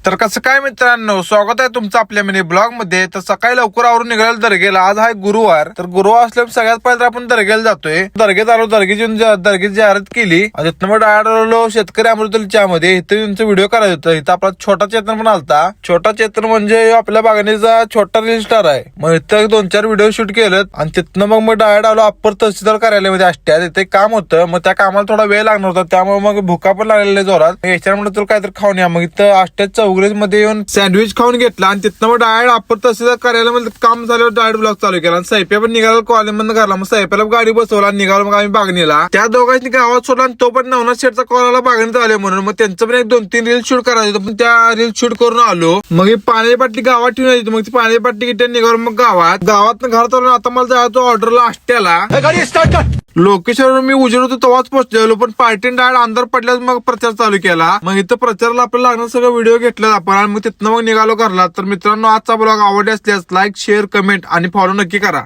तर कसं काय मित्रांनो, स्वागत आहे तुमचं आपल्या मिनी ब्लॉग मध्ये। तर सकाळी लवकर आवरून निघायला दर्गेला। आज आहे गुरुवार, तर गुरुवार असल्यामुळे सगळ्यात पहिले आपण दर्गेला जातोय। दर्गेत आलो, दर्गेची जियारत केली आणि तिथनं मग आलो शेतकरी अमृतच्या मध्ये। इथे त्यांचा व्हिडिओ करायचा होता। इथं आपला छोटा चेतन पण आलता। छोटा चेतन म्हणजे आपल्या बागानेचा छोटा रील स्टार आहे। मग इथं 2-4 व्हिडिओ शूट केलं आणि तिथनं मग डायरेक्ट आलो अप्पर तहसीलदार कार्यालयामध्ये आष्ट्यात। इथे काम होतं, मग त्या कामाला थोडा वेळ लागणार होता, त्यामुळे मग भुका पण लागलेला जोरात। याच्या म्हणलं तर काहीतरी खाऊन या। मग इथं आष्ट्यात चौगुलेज मध्ये येऊन सँडविच खाऊन घेतला आणि तिथनं मग डायरेक्ट अप्पर तहसीलदार कार्यालयामध्ये काम झाल्यावर डायरेक्ट ब्लॉग चालू केला। आणि सैप्या पण निघाला कॉलेजमधून घरला। मग सैप्याला गाडी बसवला, निघालो मग आम्ही बागणीला। त्या दोघांनी गावात सोडला आणि तो पण नवनाथ शेठचा कॉल आला बागणीत आले म्हणून। मग त्यांचं पण 1-2-3 रील शूट करायचं होतं, पण त्या रील शूट करून आलो। मग ही पाण्याची बाटली गावात ठेवून यायची। मग ती पाण्याची बाटली किती निघालो मग गावात घरात आलो। आता मला जायचं ऑर्डरला आष्ट्याला। लोकेशनवर मी उजेड होतो तेव्हाच पोहोचलेलो, पण पार्टीने डायरेक्ट अंधार पडल्यास मग प्रचार चालू केला। मग इथं प्रचाराला आपल्याला लागणार सगळं व्हिडिओ घेतला आपण आणि मग तिथनं मग निघालो घरला। तर मित्रांनो, आजचा ब्लॉग आवडला असल्यास लाईक, शेअर, कमेंट आणि फॉलो नक्की करा।